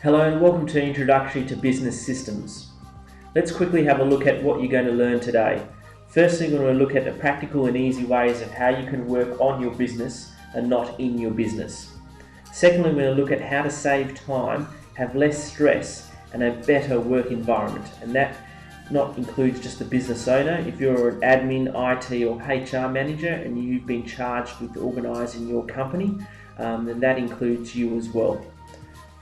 Hello and welcome to Introductory to Business Systems. Let's quickly have a look at what you're going to learn today. Firstly, we're going to look at the practical and easy ways of how you can work on your business and not in your business. Secondly, we're going to look at how to save time, have less stress and a better work environment. And that not includes just the business owner. If you're an admin, IT or HR manager and you've been charged with organising your company, then that includes you as well.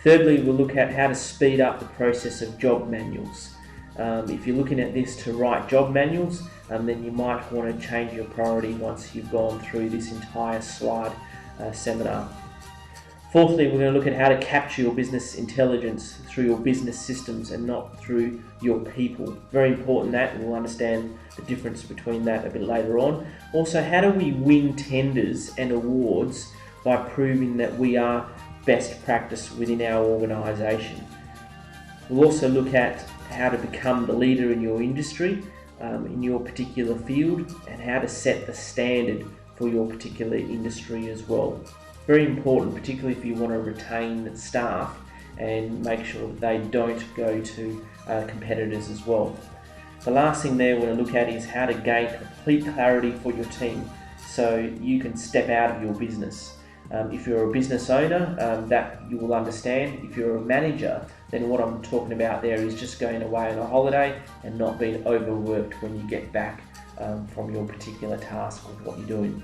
Thirdly, we'll look at how to speed up the process of job manuals. If you're looking at this to write job manuals, then you might want to change your priority once you've gone through this entire slide seminar. Fourthly, we're going to look at how to capture your business intelligence through your business systems and not through your people. Very important that, and we'll understand the difference between that a bit later on. Also, how do we win tenders and awards by proving that we are best practice within our organisation. We'll also look at how to become the leader in your industry, in your particular field, and how to set the standard for your particular industry as well. Very important, particularly if you want to retain staff and make sure that they don't go to competitors as well. The last thing there we're going to look at is how to gain complete clarity for your team so you can step out of your business. If you're a business owner, that you will understand. If you're a manager, then what I'm talking about there is just going away on a holiday and not being overworked when you get back from your particular task with what you're doing.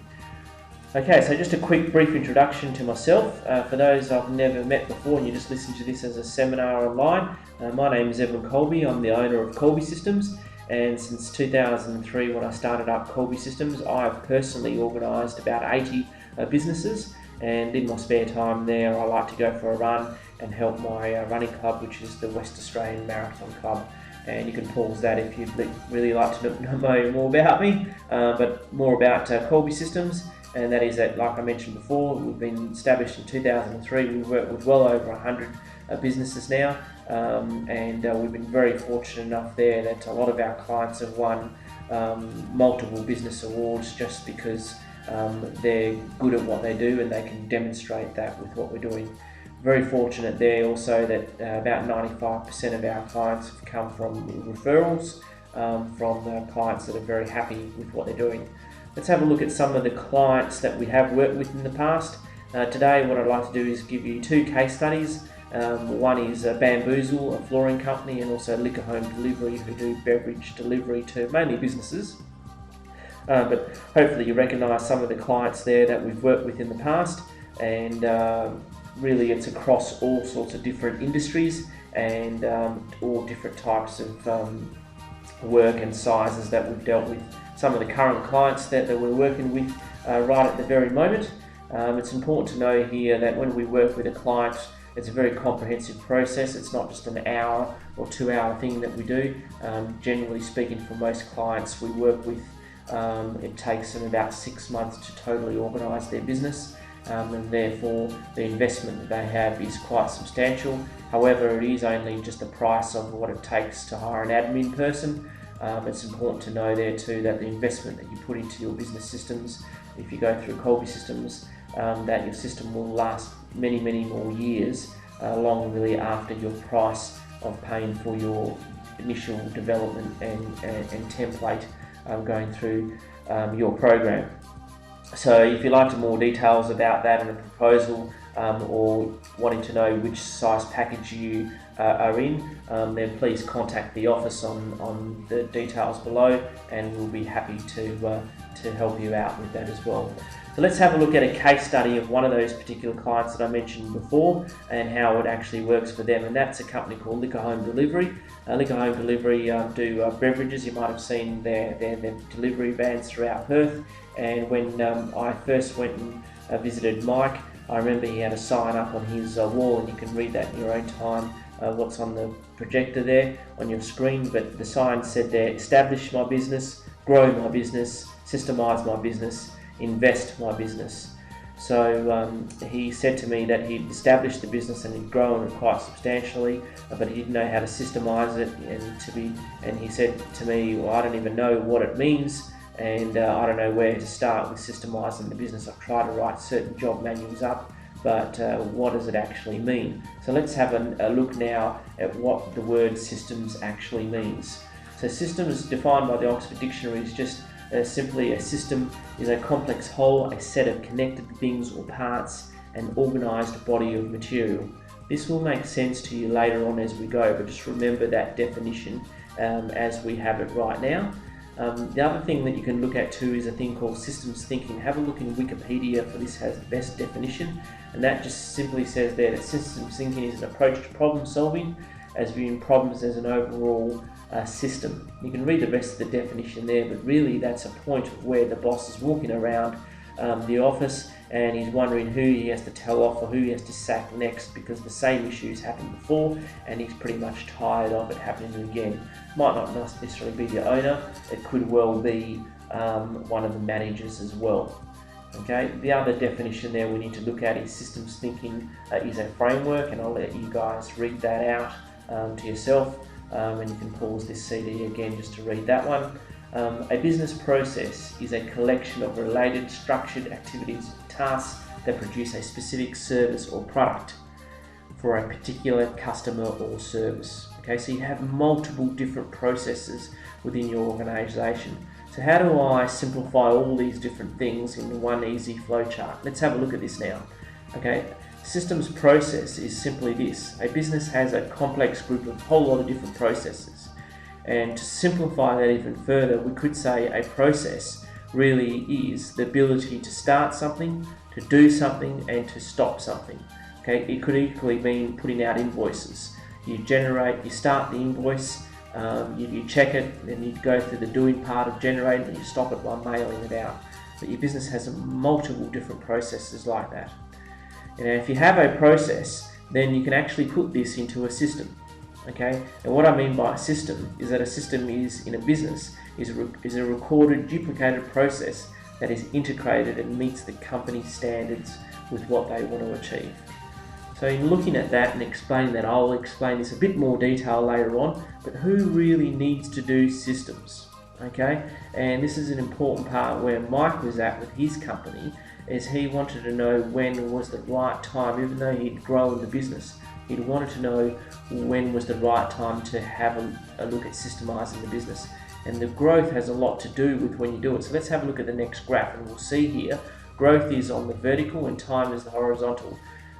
Okay, so just a quick brief introduction to myself. For those I've never met before and you just listen to this as a seminar online, my name is Kolbe. I'm the owner of Kolbe Systems, and since 2003 when I started up Kolbe Systems, I've personally organised about 80 businesses. And in my spare time there, I like to go for a run and help my running club, which is the West Australian Marathon Club. And you can pause that if you'd really like to know more about me, but more about Kolbe Systems. And that is that, like I mentioned before, we've been established in 2003. We've worked with well over 100 businesses now, and we've been very fortunate enough there that a lot of our clients have won multiple business awards just because they're good at what they do and they can demonstrate that with what we're doing. Very fortunate there also that about 95% of our clients have come from referrals from clients that are very happy with what they're doing. Let's have a look at some of the clients that we have worked with in the past. Today what I'd like to do is give you two case studies. One is Bamboozle, a flooring company, and also Liquor Home Delivery, who do beverage delivery to mainly businesses. But hopefully you recognise some of the clients there that we've worked with in the past, and really it's across all sorts of different industries and all different types of work and sizes that we've dealt with. Some of the current clients that we're working with right at the very moment. It's important to know here that when we work with a client, it's a very comprehensive process. It's not just an hour or 2 hour thing that we do. Generally speaking, for most clients we work with, it takes them about 6 months to totally organise their business, and therefore the investment that they have is quite substantial. However, it is only just the price of what it takes to hire an admin person. It's important to know there too that the investment that you put into your business systems, if you go through Kolbe Systems, that your system will last many more years, long really after your price of paying for your initial development and template going through your program. So if you'd like more details about that and a proposal, or wanting to know which size package you are in, then please contact the office on the details below, and we'll be happy to help you out with that as well. So let's have a look at a case study of one of those particular clients that I mentioned before and how it actually works for them, and that's a company called Liquor Home Delivery. Liquor Home Delivery do beverages. You might have seen their delivery vans throughout Perth, and when I first went and visited Mike, I remember he had a sign up on his wall, and you can read that in your own time, what's on the projector there on your screen, but the sign said there, establish my business, grow my business, systemize my business, invest my business. So he said to me that he'd established the business and he'd grown it quite substantially, but he didn't know how to systemize it, and he said to me, well, I don't even know what it means, and I don't know where to start with systemizing the business. I've tried to write certain job manuals up, but what does it actually mean? So let's have a look now at what the word systems actually means. So systems, defined by the Oxford Dictionary, is just simply a system is a complex whole, a set of connected things or parts, an organised body of material. This will make sense to you later on as we go, but just remember that definition as we have it right now. The other thing that you can look at too is a thing called systems thinking. Have a look in Wikipedia, for this has the best definition, and that just simply says there that systems thinking is an approach to problem solving as viewing problems as an overall system. You can read the rest of the definition there, but really that's a point where the boss is walking around the office and he's wondering who he has to tell off or who he has to sack next, because the same issues happened before and he's pretty much tired of it happening again. Might not necessarily be the owner, it could well be one of the managers as well. Okay, the other definition there we need to look at is systems thinking is a framework, and I'll let you guys read that out to yourself, and you can pause this CD again just to read that one. A business process is a collection of related structured activities, tasks that produce a specific service or product for a particular customer or service. Okay, so you have multiple different processes within your organisation. So how do I simplify all these different things in one easy flowchart? Let's have a look at this now. Okay, systems process is simply this. A business has a complex group of a whole lot of different processes. And to simplify that even further, we could say a process really is the ability to start something, to do something, and to stop something. Okay, it could equally mean putting out invoices. You start the invoice, you check it, then you go through the doing part of generating, and you stop it by mailing it out. But your business has multiple different processes like that. And if you have a process, then you can actually put this into a system. Okay, and what I mean by a system is that a system is, in a business, is a recorded, duplicated process that is integrated and meets the company standards with what they want to achieve. So in looking at that and explaining that, I'll explain this a bit more detail later on, but who really needs to do systems? Okay, and this is an important part where Mike was at with his company, is he wanted to know when was the right time, even though he'd grown the business. He wanted to know when was the right time to have a look at systemizing the business. And the growth has a lot to do with when you do it. So let's have a look at the next graph, and we'll see here, growth is on the vertical and time is the horizontal.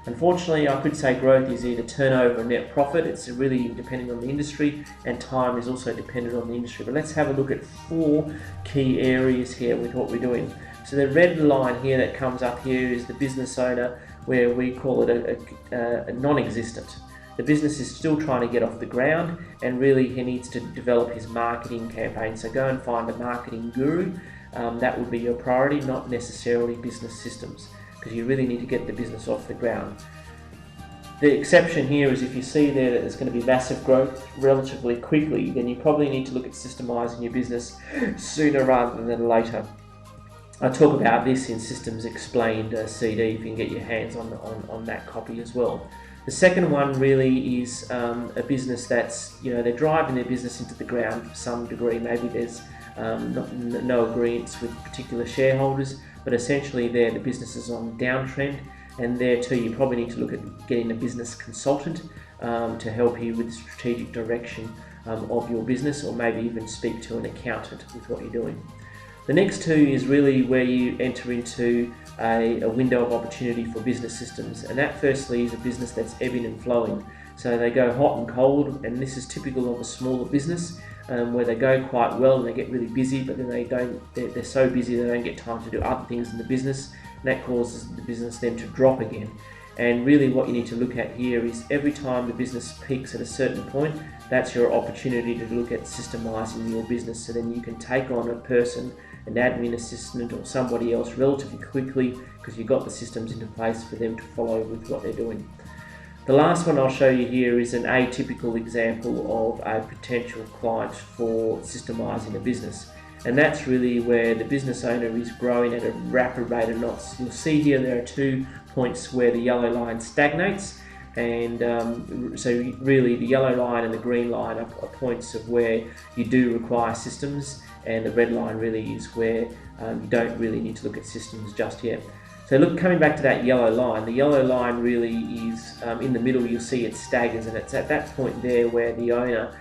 Unfortunately, I could say growth is either turnover or net profit. It's really depending on the industry, and time is also dependent on the industry. But let's have a look at 4 key areas here with what we're doing. So the red line here that comes up here is the business owner, where we call it a non-existent. The business is still trying to get off the ground, and really he needs to develop his marketing campaign. So go and find a marketing guru. That would be your priority, not necessarily business systems, because you really need to get the business off the ground. The exception here is if you see there that there's going to be massive growth relatively quickly, then you probably need to look at systemizing your business sooner rather than later. I talk about this in Systems Explained CD, if you can get your hands on that copy as well. The second one really is a business that's, they're driving their business into the ground to some degree. Maybe there's no agreements with particular shareholders, but essentially the business is on a downtrend, and there too you probably need to look at getting a business consultant to help you with the strategic direction of your business, or maybe even speak to an accountant with what you're doing. The next 2 is really where you enter into a window of opportunity for business systems, and that firstly is a business that's ebbing and flowing. So they go hot and cold, and this is typical of a smaller business where they go quite well and they get really busy, but then they're so busy they don't get time to do other things in the business, and that causes the business then to drop again. And really what you need to look at here is every time the business peaks at a certain point, that's your opportunity to look at systemizing your business, so then you can take on a person, an admin assistant or somebody else relatively quickly, because you've got the systems into place for them to follow with what they're doing. The last one I'll show you here is an atypical example of a potential client for systemizing a business. And that's really where the business owner is growing at a rapid rate of knots. You'll see here there are 2 points where the yellow line stagnates, and so really the yellow line and the green line are points of where you do require systems, and the red line really is where you don't really need to look at systems just yet. So look, coming back to that yellow line, the yellow line really is in the middle. You'll see it staggers, and it's at that point there where the owner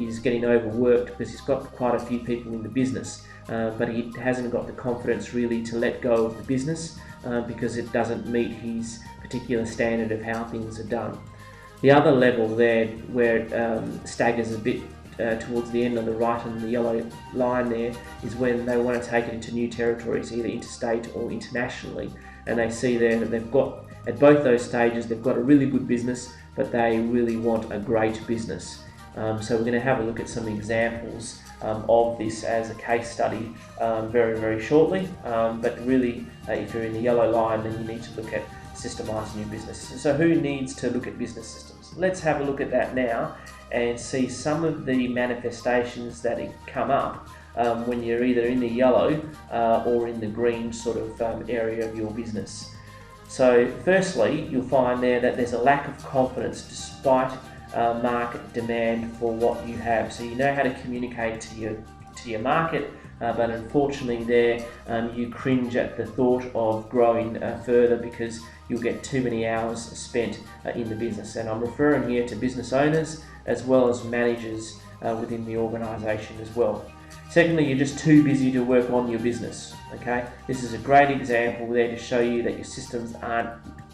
is getting overworked because he's got quite a few people in the business, but he hasn't got the confidence really to let go of the business because it doesn't meet his particular standard of how things are done. The other level there where it staggers a bit towards the end on the right on the yellow line there is when they want to take it into new territories, either interstate or internationally, and they see there that they've got, at both those stages, they've got a really good business, but they really want a great business. So we're going to have a look at some examples of this as a case study very shortly, but really if you're in the yellow line, then you need to look at systemizing your business. So who needs to look at business systems? Let's have a look at that now and see some of the manifestations that come up when you're either in the yellow or in the green sort of area of your business. So firstly, you'll find there that there's a lack of confidence despite market demand for what you have. So you know how to communicate to your market, but unfortunately there you cringe at the thought of growing further because you'll get too many hours spent in the business. And I'm referring here to business owners as well as managers within the organisation as well. Secondly, you're just too busy to work on your business. Okay, this is a great example there to show you that your systems aren't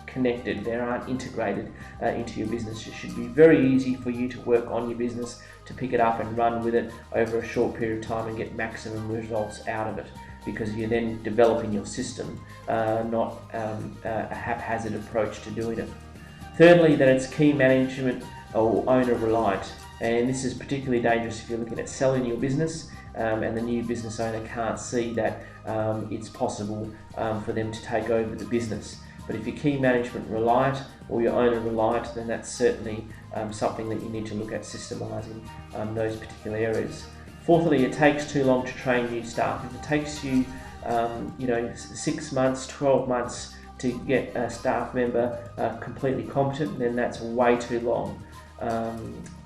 connected, they aren't integrated into your business. It should be very easy for you to work on your business, to pick it up and run with it over a short period of time and get maximum results out of it, because you're then developing your system, not a haphazard approach to doing it. Thirdly, that it's key management or owner reliant, and this is particularly dangerous if you're looking at selling your business and the new business owner can't see that it's possible for them to take over the business. But if you're key management reliant or you're owner reliant, then that's certainly something that you need to look at systemizing those particular areas. Fourthly, it takes too long to train new staff. If it takes you, 6 months, 12 months to get a staff member completely competent, then that's way too long.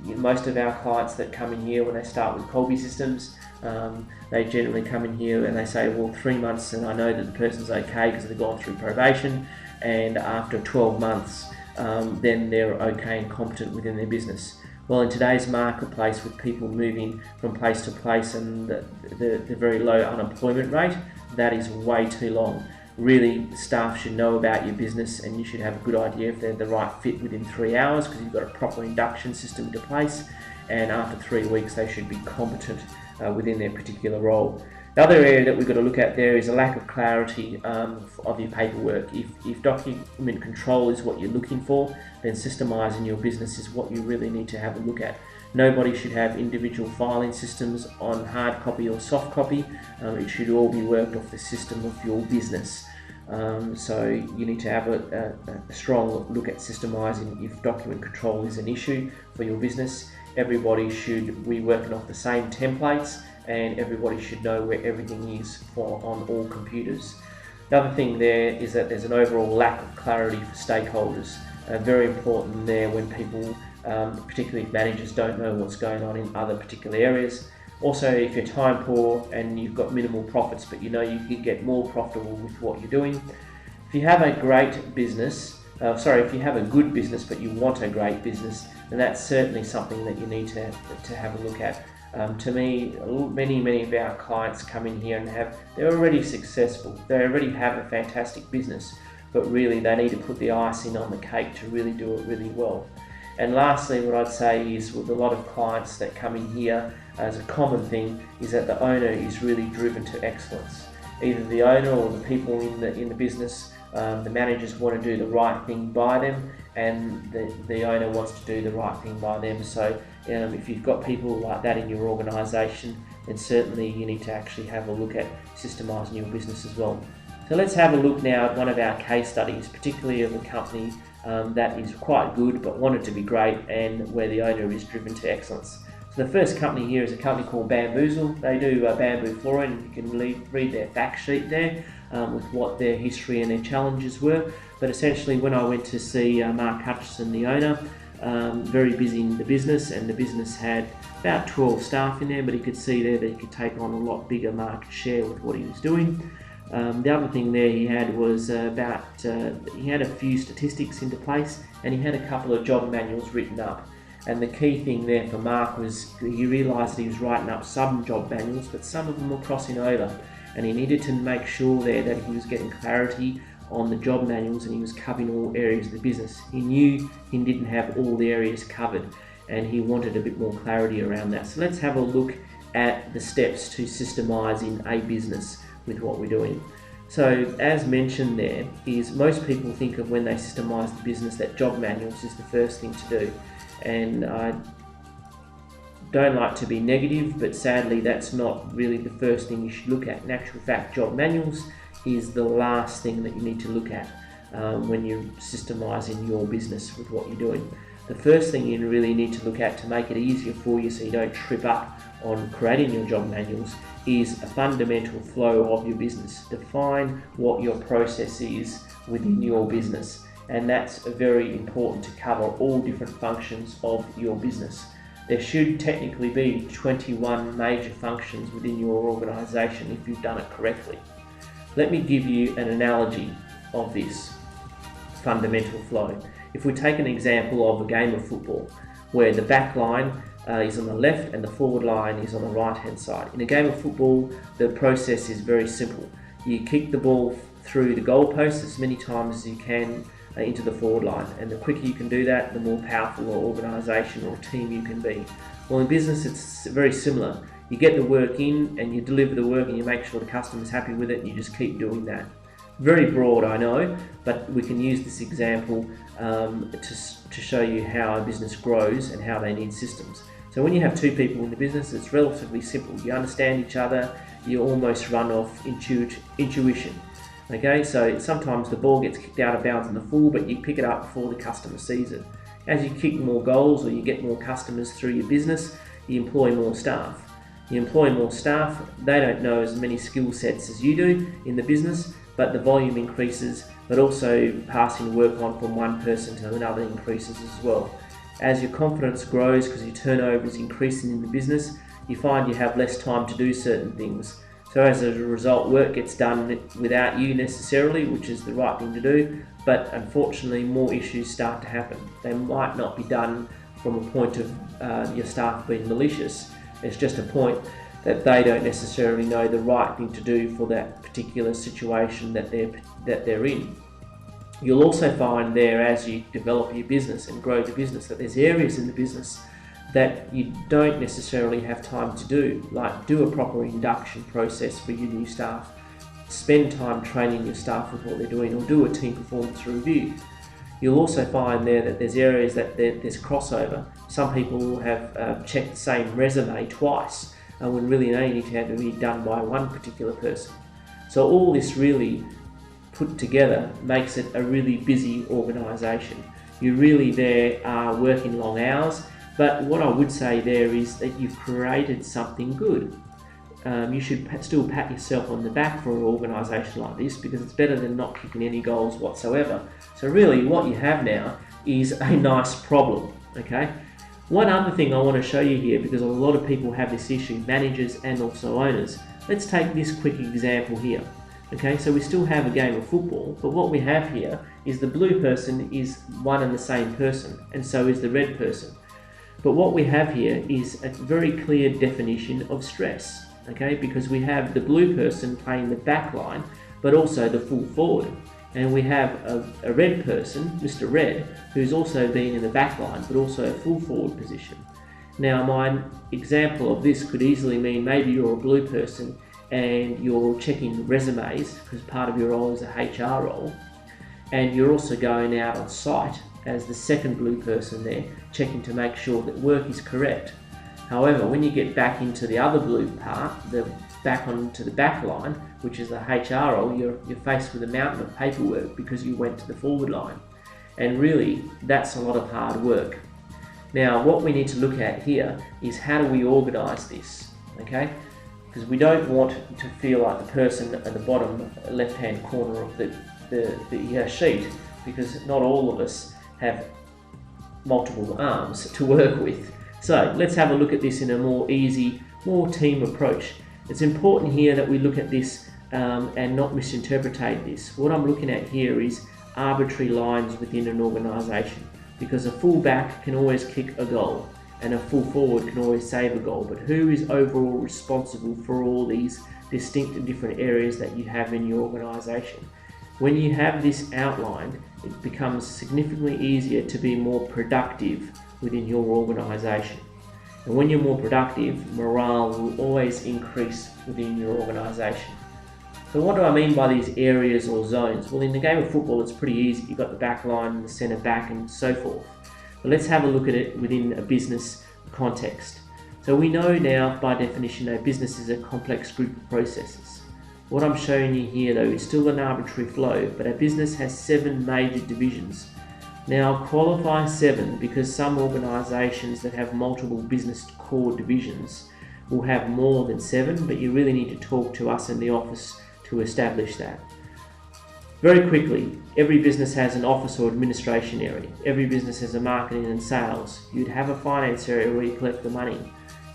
Most of our clients that come in here when they start with Kolbe systems, they generally come in here and they say, well, 3 months and I know that the person's okay because they've gone through probation, and after 12 months then they're okay and competent within their business. Well, in today's marketplace, with people moving from place to place and the very low unemployment rate, that is way too long. Really, staff should know about your business and you should have a good idea if they're the right fit within 3 hours, because you've got a proper induction system into place, and after 3 weeks they should be competent within their particular role. The other area that we've got to look at there is a lack of clarity of your paperwork. If document control is what you're looking for, then systemizing your business is what you really need to have a look at. Nobody should have individual filing systems on hard copy or soft copy. It should all be worked off the system of your business. So you need to have a strong look at systemizing if document control is an issue for your business. Everybody should be working off the same templates, and everybody should know where everything is on all computers. The other thing there is that there's an overall lack of clarity for stakeholders. Very important there when people, particularly if managers, don't know what's going on in other particular areas. Also, if you're time poor and you've got minimal profits, but you know you could get more profitable with what you're doing. If you have a great business, if you have a good business but you want a great business, then that's certainly something that you need to have a look at. To me, many of our clients come in here and they're already successful, they already have a fantastic business, but really they need to put the icing on the cake to really do it really well. And lastly, what I'd say is with a lot of clients that come in here, as a common thing, is that the owner is really driven to excellence. Either the owner or the people in the business, the managers want to do the right thing by them, and the owner wants to do the right thing by them. So if you've got people like that in your organisation, then certainly you need to actually have a look at systemising your business as well. So let's have a look now at one of our case studies, particularly of a company that is quite good but wanted to be great, and where the owner is driven to excellence. So the first company here is a company called Bamboozle. They do bamboo flooring, and you can read their fact sheet there with what their history and their challenges were. But essentially, when I went to see Mark Hutchison, the owner, very busy in the business, and the business had about 12 staff in there, but he could see there that he could take on a lot bigger market share with what he was doing. The other thing there he had was he had a few statistics into place, and he had a couple of job manuals written up. And the key thing there for Mark was he realised that he was writing up some job manuals, but some of them were crossing over, and he needed to make sure there that he was getting clarity on the job manuals and he was covering all areas of the business. He knew he didn't have all the areas covered, and he wanted a bit more clarity around that. So let's have a look at the steps to systemising a business with what we're doing. So as mentioned there, is most people think of when they systemise the business that job manuals is the first thing to do. And I don't like to be negative, but sadly that's not really the first thing you should look at. In actual fact, job manuals is the last thing that you need to look at when you're systemising your business with what you're doing. The first thing you really need to look at to make it easier for you so you don't trip up on creating your job manuals is a fundamental flow of your business. Define what your process is within your business, and that's very important to cover all different functions of your business. There should technically be 21 major functions within your organisation if you've done it correctly. Let me give you an analogy of this fundamental flow. If we take an example of a game of football where the back line is on the left and the forward line is on the right hand side. In a game of football, the process is very simple. You kick the ball through the goalpost as many times as you can into the forward line, and the quicker you can do that, the more powerful an organisation or team you can be. Well, in business it's very similar. You get the work in and you deliver the work and you make sure the customer's happy with it, and you just keep doing that. Very broad, I know, but we can use this example to show you how a business grows and how they need systems. So when you have two people in the business, it's relatively simple. You understand each other, you almost run off intuition. Okay, so sometimes the ball gets kicked out of bounds in the full, but you pick it up before the customer sees it. As you kick more goals or you get more customers through your business, you employ more staff. You employ more staff, they don't know as many skill sets as you do in the business, but the volume increases, but also passing work on from one person to another increases as well. As your confidence grows because your turnover is increasing in the business, you find you have less time to do certain things. So as a result, work gets done without you necessarily, which is the right thing to do, but unfortunately more issues start to happen. They might not be done from a point of your staff being malicious. It's just a point that they don't necessarily know the right thing to do for that particular situation that they're in. You'll also find there, as you develop your business and grow the business, that there's areas in the business that you don't necessarily have time to do, like do a proper induction process for your new staff, spend time training your staff with what they're doing, or do a team performance review. You'll also find there that there's areas that there's crossover. Some people have checked the same resume twice, when really they need to have to be done by one particular person. So all this really put together makes it a really busy organisation. You really there are working long hours, but what I would say there is that you've created something good. You should still pat yourself on the back for an organisation like this, because it's better than not kicking any goals whatsoever. So really what you have now is a nice problem, okay? One other thing I want to show you here, because a lot of people have this issue, managers and also owners. Let's take this quick example here. Okay, so we still have a game of football, but what we have here is the blue person is one and the same person, and so is the red person. But what we have here is a very clear definition of stress, okay, because we have the blue person playing the back line, but also the full forward. And we have a red person, Mr. Red, who's also been in the back line, but also a full forward position. Now, my example of this could easily mean maybe you're a blue person and you're checking resumes, because part of your role is a HR role, and you're also going out on site as the second blue person there, checking to make sure that work is correct. However, when you get back into the other blue part, back onto the back line, which is the HR role, you're faced with a mountain of paperwork because you went to the forward line. And really, that's a lot of hard work. Now, what we need to look at here is how do we organise this, okay? Because we don't want to feel like the person at the bottom left-hand corner of the sheet, because not all of us have multiple arms to work with. So let's have a look at this in a more easy, more team approach. It's important here that we look at this and not misinterpret this. What I'm looking at here is arbitrary lines within an organisation, because a full back can always kick a goal and a full forward can always save a goal, but who is overall responsible for all these distinct and different areas that you have in your organisation? When you have this outlined, it becomes significantly easier to be more productive within your organisation. And when you're more productive, morale will always increase within your organisation. So what do I mean by these areas or zones? Well, in the game of football, it's pretty easy. You've got the back line, the centre back, and so forth. But let's have a look at it within a business context. So we know now, by definition, a business is a complex group of processes. What I'm showing you here, though, is still an arbitrary flow, but a business has 7 major divisions. Now, qualify 7 because some organisations that have multiple business core divisions will have more than 7, but you really need to talk to us in the office to establish that. Very quickly, every business has an office or administration area. Every business has a marketing and sales. You'd have a finance area where you collect the money.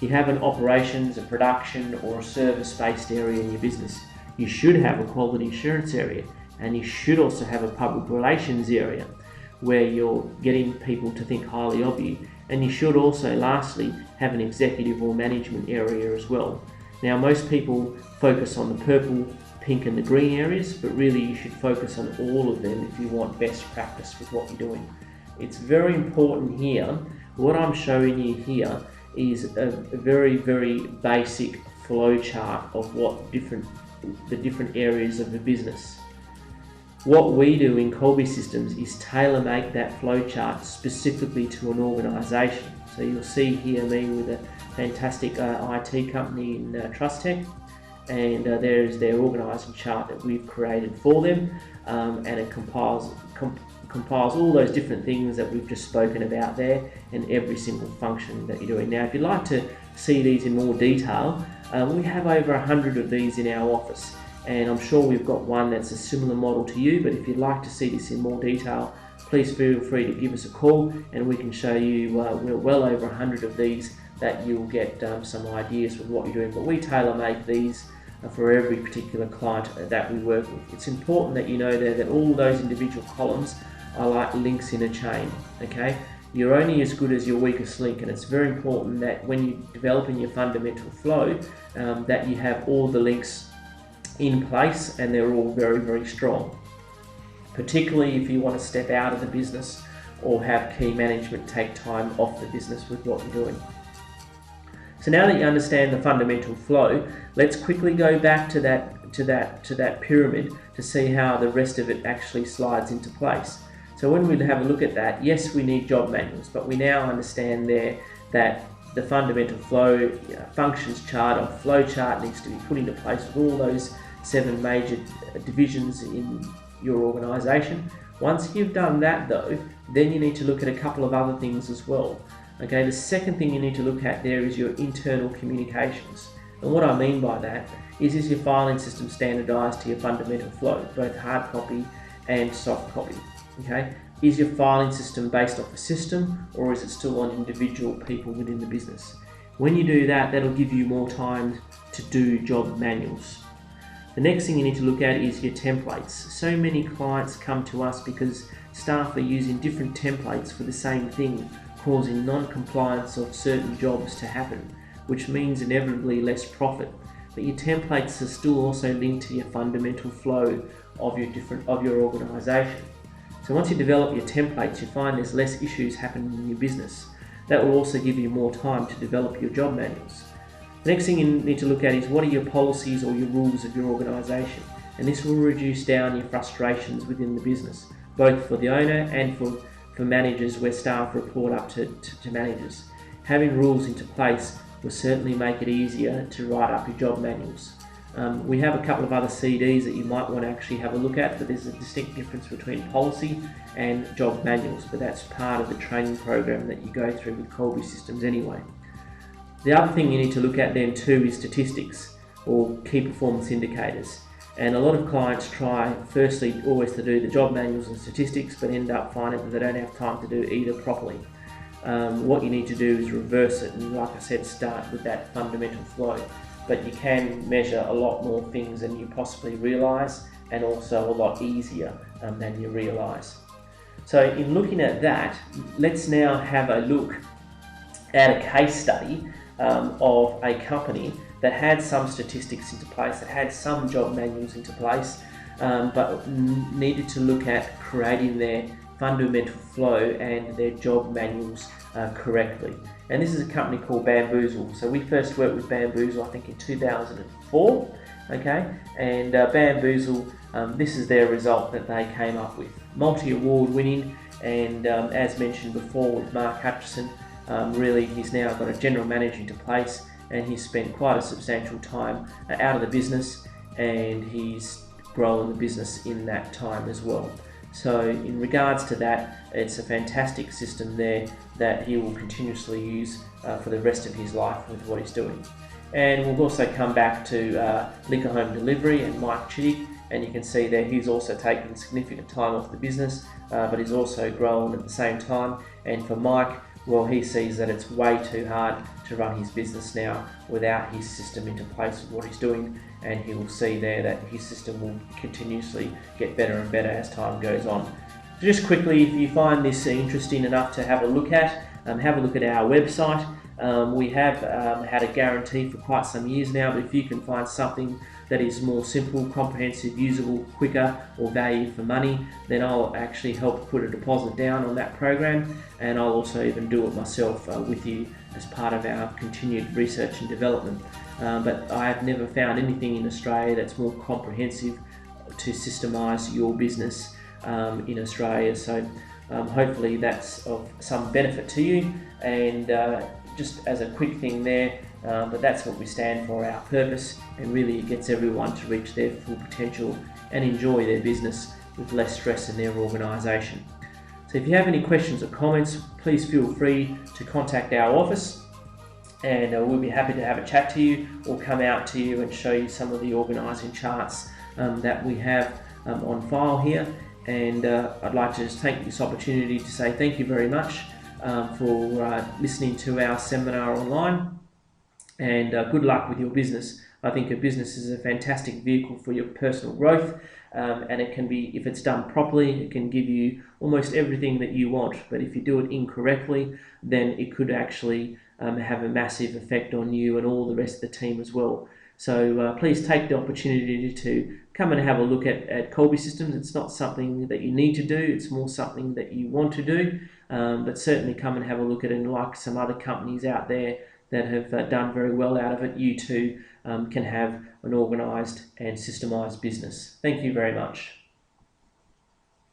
You have an operations, a production, or a service-based area in your business. You should have a quality assurance area, and you should also have a public relations area where you're getting people to think highly of you. And you should also, lastly, have an executive or management area as well. Now, most people focus on the purple, pink and the green areas, but really you should focus on all of them if you want best practice with what you're doing. It's very important here. What I'm showing you here is a very, very basic flow chart of what the different areas of the business. What we do in Kolbe Systems is tailor-make that flow chart specifically to an organisation. So you'll see here me with a fantastic IT company in TrustTech, and there's their organising chart that we've created for them, and it compiles all those different things that we've just spoken about there, and every single function that you're doing. Now, if you'd like to see these in more detail, we have over 100 of these in our office, and I'm sure we've got one that's a similar model to you, but if you'd like to see this in more detail, please feel free to give us a call and we can show you we're well over 100 of these that you'll get some ideas with what you're doing. But we tailor-make these for every particular client that we work with. It's important that you know that all those individual columns are like links in a chain, okay? You're only as good as your weakest link, and it's very important that when you're developing your fundamental flow, that you have all the links in place and they're all very, very strong. Particularly if you want to step out of the business or have key management take time off the business with what you're doing. So now that you understand the fundamental flow, let's quickly go back to that pyramid to see how the rest of it actually slides into place. So when we have a look at that, yes, we need job manuals, but we now understand there that the fundamental flow functions chart or flow chart needs to be put into place with all those 7 major divisions in your organisation. Once you've done that though, then you need to look at a couple of other things as well. Okay, the second thing you need to look at there is your internal communications. And what I mean by that is your filing system standardised to your fundamental flow, both hard copy and soft copy? Okay, is your filing system based off a system, or is it still on individual people within the business? When you do that, that'll give you more time to do job manuals. The next thing you need to look at is your templates. So many clients come to us because staff are using different templates for the same thing, causing non-compliance of certain jobs to happen, which means inevitably less profit. But your templates are still also linked to your fundamental flow of your organisation. So once you develop your templates, you find there's less issues happening in your business. That will also give you more time to develop your job manuals. The next thing you need to look at is what are your policies or your rules of your organisation, and this will reduce down your frustrations within the business, both for the owner and for managers where staff report up to managers. Having rules into place will certainly make it easier to write up your job manuals. We have a couple of other CDs that you might want to actually have a look at, but there's a distinct difference between policy and job manuals, but that's part of the training program that you go through with Kolbe Systems anyway. The other thing you need to look at then too is statistics or key performance indicators. And a lot of clients try firstly always to do the job manuals and statistics, but end up finding that they don't have time to do either properly. What you need to do is reverse it, and like I said, start with that fundamental flow. but you can measure a lot more things than you possibly realise, and also a lot easier than you realise. So in looking at that, let's now have a look at a case study of a company that had some statistics into place, that had some job manuals into place, but needed to look at creating their fundamental flow and their job manuals correctly. And this is a company called Bamboozle. So we first worked with Bamboozle, I think in 2004, okay? And Bamboozle, this is their result that they came up with. Multi-award winning, and as mentioned before with Mark Hutchison, really he's now got a general manager into place, and he's spent quite a substantial time out of the business, and he's grown the business in that time as well. So in regards to that, it's a fantastic system there that he will continuously use for the rest of his life with what he's doing. And we'll also come back to Liquor Home Delivery and Mike Chittick, and you can see there he's also taken significant time off the business, but he's also grown at the same time. And for Mike, well, he sees that it's way too hard to run his business now without his system into place with what he's doing, and he will see there that his system will continuously get better and better as time goes on. So just quickly, if you find this interesting enough to have a look at our website. We have had a guarantee for quite some years now, but if you can find something that is more simple, comprehensive, usable, quicker, or value for money, then I'll actually help put a deposit down on that program, and I'll also even do it myself with you as part of our continued research and development. But I have never found anything in Australia that's more comprehensive to systemise your business in Australia. So hopefully that's of some benefit to you, and just as a quick thing there, but that's what we stand for, our purpose, and really it gets everyone to reach their full potential and enjoy their business with less stress in their organisation. So if you have any questions or comments, please feel free to contact our office, and we'll be happy to have a chat to you or come out to you and show you some of the organising charts that we have on file here. And I'd like to just take this opportunity to say thank you very much for listening to our seminar online, and good luck with your business. I think a business is a fantastic vehicle for your personal growth, and it can be, if it's done properly, it can give you almost everything that you want, but if you do it incorrectly, then it could actually have a massive effect on you and all the rest of the team as well. So please take the opportunity to come and have a look at Kolbe Systems. It's not something that you need to do, it's more something that you want to do, but certainly come and have a look at it, and like some other companies out there that have done very well out of it, you too can have an organised and systemised business. Thank you very much.